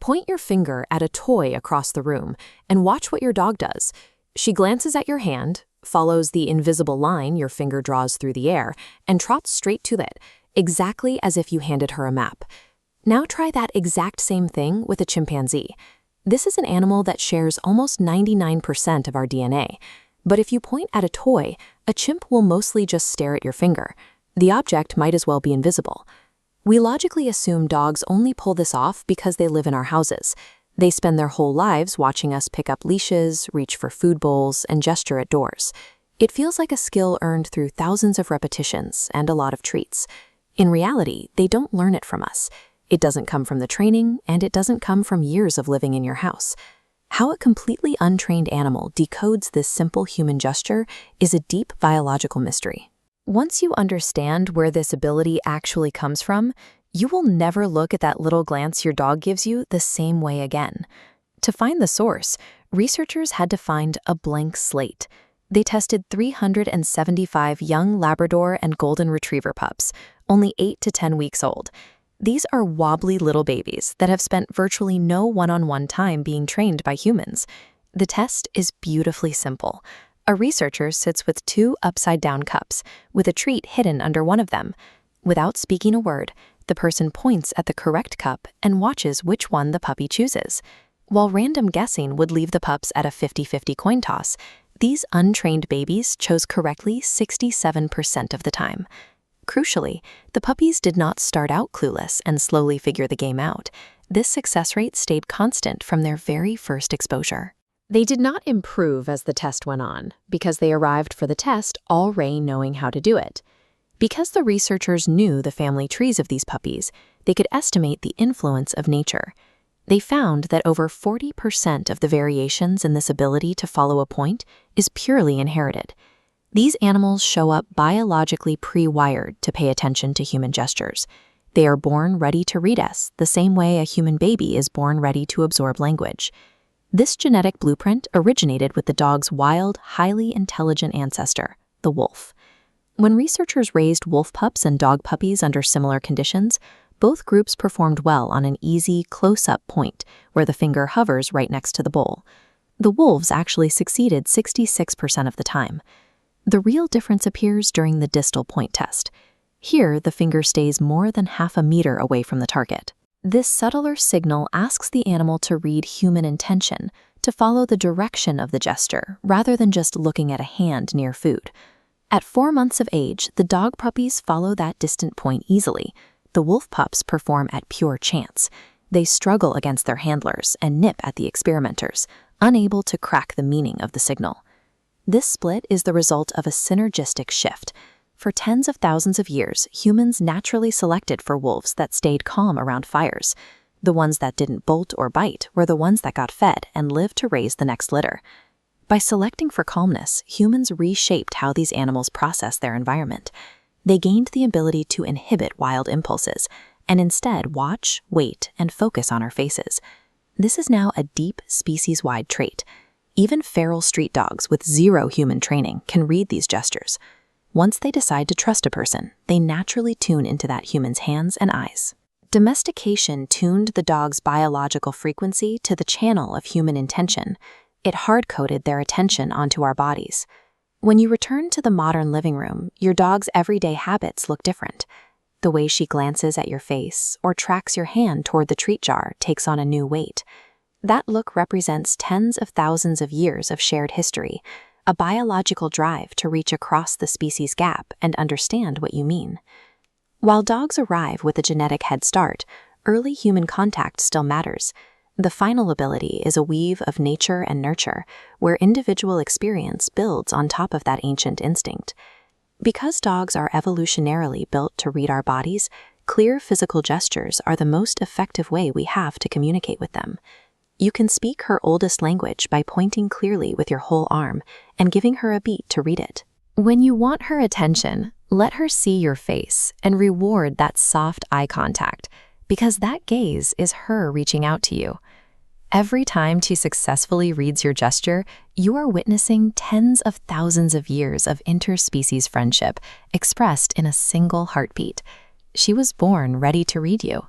Point your finger at a toy across the room and watch what your dog does. She glances at your hand, follows the invisible line your finger draws through the air, and trots straight to it, exactly as if you handed her a map. Now try that exact same thing with a chimpanzee. This is an animal that shares almost 99% of our DNA. But if you point at a toy, a chimp will mostly just stare at your finger. The object might as well be invisible. We logically assume dogs only pull this off because they live in our houses. They spend their whole lives watching us pick up leashes, reach for food bowls, and gesture at doors. It feels like a skill earned through thousands of repetitions and a lot of treats. In reality, they don't learn it from us. It doesn't come from the training, and it doesn't come from years of living in your house. How a completely untrained animal decodes this simple human gesture is a deep biological mystery. Once you understand where this ability actually comes from, you will never look at that little glance your dog gives you the same way again. To find the source, researchers had to find a blank slate. They tested 375 young Labrador and Golden Retriever pups, only 8 to 10 weeks old. These are wobbly little babies that have spent virtually no one-on-one time being trained by humans. The test is beautifully simple. A researcher sits with 2 upside-down cups, with a treat hidden under one of them. Without speaking a word, the person points at the correct cup and watches which one the puppy chooses. While random guessing would leave the pups at a 50-50 coin toss, these untrained babies chose correctly 67% of the time. Crucially, the puppies did not start out clueless and slowly figure the game out. This success rate stayed constant from their very first exposure. They did not improve as the test went on, because they arrived for the test already knowing how to do it. Because the researchers knew the family trees of these puppies, they could estimate the influence of nature. They found that over 40% of the variations in this ability to follow a point is purely inherited. These animals show up biologically pre-wired to pay attention to human gestures. They are born ready to read us, the same way a human baby is born ready to absorb language. This genetic blueprint originated with the dog's wild, highly intelligent ancestor, the wolf. When researchers raised wolf pups and dog puppies under similar conditions, both groups performed well on an easy, close-up point where the finger hovers right next to the bowl. The wolves actually succeeded 66% of the time. The real difference appears during the distal point test. Here, the finger stays more than half a meter away from the target. This subtler signal asks the animal to read human intention, to follow the direction of the gesture, rather than just looking at a hand near food. At 4 months of age, the dog puppies follow that distant point easily. The wolf pups perform at pure chance. They struggle against their handlers and nip at the experimenters, unable to crack the meaning of the signal. This split is the result of a synergistic shift. For tens of thousands of years, humans naturally selected for wolves that stayed calm around fires. The ones that didn't bolt or bite were the ones that got fed and lived to raise the next litter. By selecting for calmness, humans reshaped how these animals process their environment. They gained the ability to inhibit wild impulses, and instead watch, wait, and focus on our faces. This is now a deep, species-wide trait. Even feral street dogs with zero human training can read these gestures. Once they decide to trust a person, they naturally tune into that human's hands and eyes. Domestication tuned the dog's biological frequency to the channel of human intention. It hard-coded their attention onto our bodies. When you return to the modern living room, your dog's everyday habits look different. The way she glances at your face or tracks your hand toward the treat jar takes on a new weight. That look represents tens of thousands of years of shared history, a biological drive to reach across the species gap and understand what you mean. While dogs arrive with a genetic head start, early human contact still matters. The final ability is a weave of nature and nurture, where individual experience builds on top of that ancient instinct. Because dogs are evolutionarily built to read our bodies, clear physical gestures are the most effective way we have to communicate with them. You can speak her oldest language by pointing clearly with your whole arm and giving her a beat to read it. When you want her attention, let her see your face and reward that soft eye contact, because that gaze is her reaching out to you. Every time she successfully reads your gesture, you are witnessing tens of thousands of years of interspecies friendship expressed in a single heartbeat. She was born ready to read you.